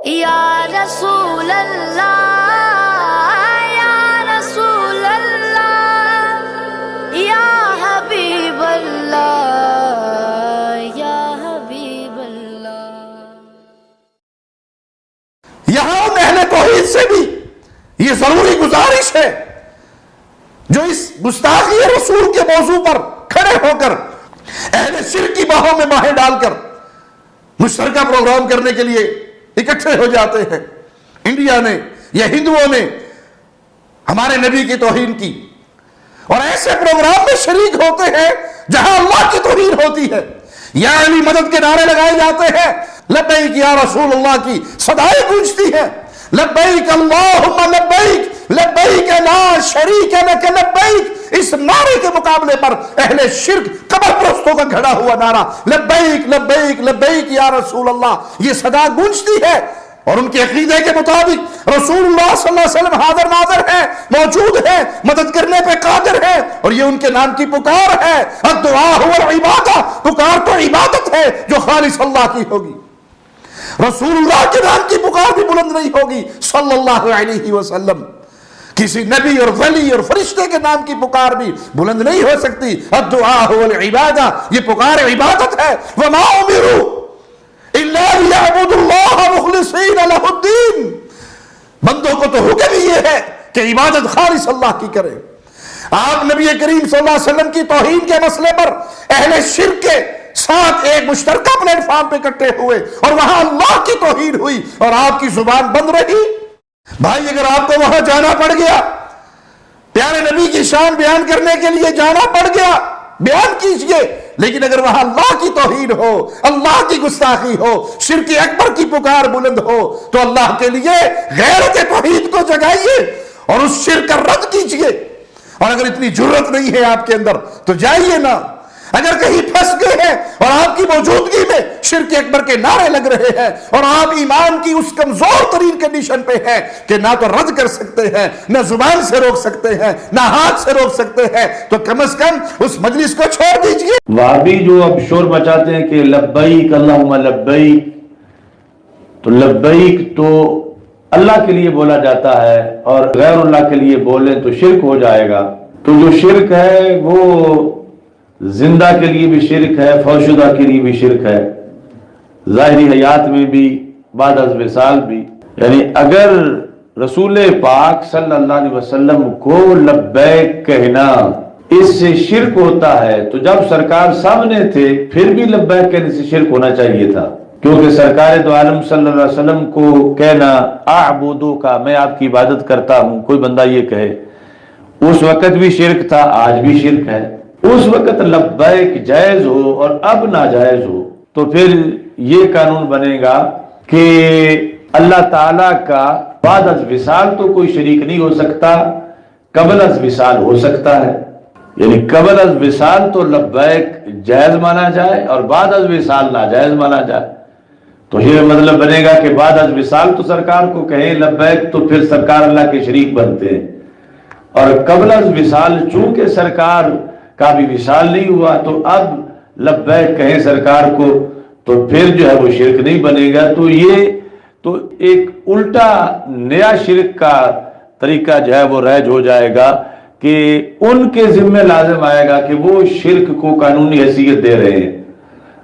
یا رسول اللہ یا رسول اللہ یا حبیب اللہ یا حبیب اللہ۔ یہاں ان اہل توحید سے بھی یہ ضروری گزارش ہے جو اس گستاخی رسول کے موضوع پر کھڑے ہو کر اہل شرک کی باہوں میں باہیں ڈال کر مشترکہ پروگرام کرنے کے لیے اکٹھے ہو جاتے ہیں۔ انڈیا نے یا ہندوؤں نے ہمارے نبی کی توہین کی اور ایسے پروگرام میں شریک ہوتے ہیں جہاں اللہ کی توہین ہوتی ہے۔ یا علی مدد کے نعرے لگائے جاتے ہیں، لبیک یا رسول اللہ کی صدائیں گونجتی ہیں، لبیک اللہم لبیک لبیک لا شریک لک لبیک۔ اس نعرے کے مقابلے پر اہل شرک قبر پرستوں کا گھڑا ہوا نعرہ لبیک لبیک لبیک یا رسول اللہ یہ صدا گونجتی ہے، اور ان کے عقیدے کے مطابق رسول اللہ صلی اللہ علیہ وسلم حاضر ناظر ہے، موجود ہے، مدد کرنے پہ قادر ہے، اور یہ ان کے نام کی پکار ہے۔ الدعاء هو العبادہ، پکار تو عبادت ہے جو خالص اللہ کی ہوگی۔ رسول اللہ کے نام کی پکار بھی بلند نہیں ہوگی صلی اللہ علیہ وسلم، کسی نبی اور ولی اور فرشتے کے نام کی پکار بھی بلند نہیں ہو سکتی۔ الدعاء هو العبادہ، یہ پکار عبادت ہے۔ وما امروا الا ليعبدوا الله مخلصين له الدين، بندوں کو تو حکم یہ ہے کہ عبادت خالص اللہ کی کرے۔ آپ نبی کریم صلی اللہ علیہ وسلم کی توہین کے مسئلے پر اہل شرک کے ساتھ ایک مشترکہ پلیٹ فارم پہ اکٹھے ہوئے اور وہاں اللہ کی توہین ہوئی اور آپ کی زبان بند رہی۔ بھائی اگر آپ کو وہاں جانا پڑ گیا، پیارے نبی کی شان بیان کرنے کے لیے جانا پڑ گیا، بیان کیجئے، لیکن اگر وہاں اللہ کی توہین ہو، اللہ کی گستاخی ہو، شرک اکبر کی پکار بلند ہو، تو اللہ کے لیے غیرت توحید کو جگائیے اور اس شرک کا رد کیجئے۔ اور اگر اتنی جرت نہیں ہے آپ کے اندر تو جائیے نا۔ اگر کہیں پھنس گئے ہیں اور آپ کی موجودگی میں شرک اکبر کے نعرے لگ رہے ہیں اور آپ ایمان کی اس کمزور ترین کنڈیشن پہ ہیں کہ نہ تو رد کر سکتے ہیں، نہ زبان سے روک سکتے ہیں، نہ ہاتھ سے روک سکتے ہیں، تو کم از کم اس مجلس کو چھوڑ دیجئے۔ وہابی جو اب شور مچاتے ہیں کہ لبیک اللہم لبیک، تو لبیک تو اللہ کے لیے بولا جاتا ہے اور غیر اللہ کے لیے بولیں تو شرک ہو جائے گا۔ تو جو شرک ہے وہ زندہ کے لیے بھی شرک ہے، فوت شدہ کے لیے بھی شرک ہے، ظاہری حیات میں بھی، بعد از وصال بھی۔ یعنی اگر رسول پاک صلی اللہ علیہ وسلم کو لبیک کہنا اس سے شرک ہوتا ہے تو جب سرکار سامنے تھے پھر بھی لبیک کہنے سے شرک ہونا چاہیے تھا، کیونکہ سرکار دو عالم صلی اللہ علیہ وسلم کو کہنا اعبدو کا میں آپ کی عبادت کرتا ہوں، کوئی بندہ یہ کہے، اس وقت بھی شرک تھا، آج بھی شرک ہے۔ اس وقت لبیک جائز ہو اور اب ناجائز ہو تو پھر یہ قانون بنے گا کہ اللہ تعالیٰ کا بعد از وصال تو کوئی شریک نہیں ہو سکتا، قبل از وصال ہو سکتا ہے۔ یعنی قبل از وصال تو لبیک جائز مانا جائے اور بعد از وصال ناجائز مانا جائے، تو یہ مطلب بنے گا کہ بعد از وصال تو سرکار کو کہیں لبیک تو پھر سرکار اللہ کے شریک بنتے ہیں، اور قبل از وصال چونکہ سرکار کا بھی وصال نہیں ہوا تو اب لبیک کہیں سرکار کو تو پھر جو ہے وہ شرک نہیں بنے گا۔ تو یہ تو ایک الٹا نیا شرک کا طریقہ جو ہے وہ رائج ہو جائے گا کہ ان کے ذمہ لازم آئے گا کہ وہ شرک کو قانونی حیثیت دے رہے ہیں۔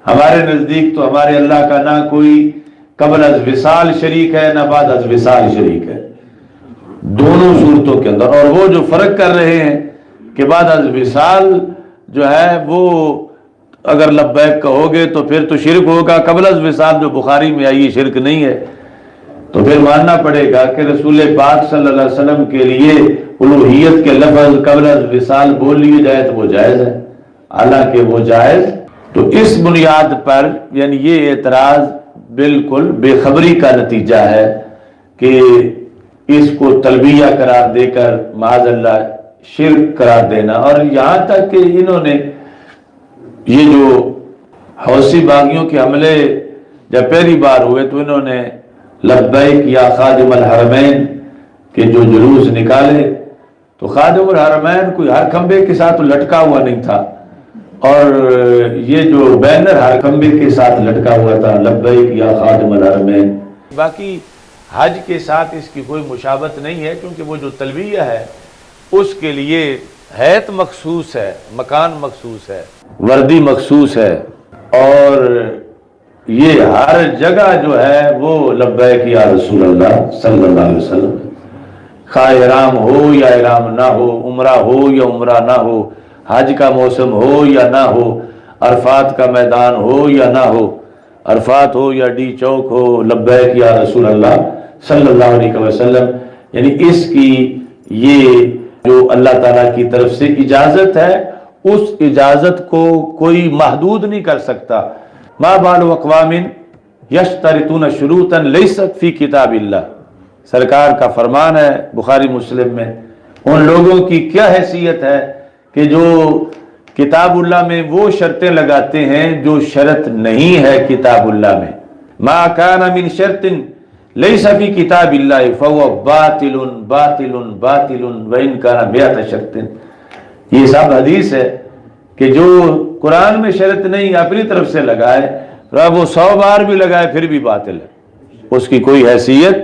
ہمارے نزدیک تو ہمارے اللہ کا نہ کوئی قبل از وصال شریک ہے نہ بعد از وصال شریک ہے، دونوں صورتوں کے اندر۔ اور وہ جو فرق کر رہے ہیں کہ بعد از وصال جو ہے وہ اگر لبیک کہو گے تو پھر تو شرک ہوگا، قبل از وصال جو بخاری میں آئی شرک نہیں ہے، تو پھر ماننا پڑے گا کہ رسول پاک صلی اللہ علیہ وسلم کے لیے الوہیت کے لفظ قبل از وصال بول لیے جائے تو وہ جائز ہے، حالانکہ وہ جائز۔ تو اس بنیاد پر یعنی یہ اعتراض بالکل بے خبری کا نتیجہ ہے کہ اس کو تلبیہ قرار دے کر معاذ اللہ شرک قرار دینا۔ اور یہاں تک کہ انہوں نے یہ جو حوثی باغیوں کے حملے جب پہلی بار ہوئے تو انہوں نے لبیک یا خادم الحرمین کے جو جلوس نکالے، تو خادم الحرمین کوئی ہر کھمبے کے ساتھ لٹکا ہوا نہیں تھا، اور یہ جو بینر ہر کھمبے کے ساتھ لٹکا ہوا تھا لبیک یا خادم الحرمین، باقی حج کے ساتھ اس کی کوئی مشابہت نہیں ہے، کیونکہ وہ جو تلبیہ ہے اس کے لیے حیت مخصوص ہے، مکان مخصوص ہے، وردی مخصوص ہے، اور یہ ہر جگہ جو ہے وہ لبیک یا رسول اللہ صلی اللہ علیہ وسلم، خواہ احرام ہو یا احرام نہ ہو، عمرہ ہو یا عمرہ نہ ہو، حج کا موسم ہو یا نہ ہو، عرفات کا میدان ہو یا نہ ہو، عرفات ہو یا ڈی چوک ہو، لبیک یا رسول اللہ صلی اللہ علیہ وسلم. یعنی اس کی یہ جو اللہ تعالیٰ کی طرف سے اجازت ہے، اس اجازت کو کوئی محدود نہیں کر سکتا. ما بال اقوام یشترطون شروطا لیست فی کتاب اللہ، سرکار کا فرمان ہے بخاری مسلم میں، ان لوگوں کی کیا حیثیت ہے کہ جو کتاب اللہ میں وہ شرطیں لگاتے ہیں جو شرط نہیں ہے کتاب اللہ میں. ما کان من شرط لیس فی کتاب اللہ فهو باطل باطل باطل وان کان مئۃ شرط. یہ سب حدیث ہے کہ جو قرآن میں شرط نہیں اپنی طرف سے لگائے، وہ 100 بار بھی لگائے پھر بھی باطل ہے، اس کی کوئی حیثیت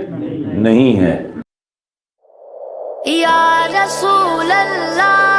نہیں ہے. یا رسول اللہ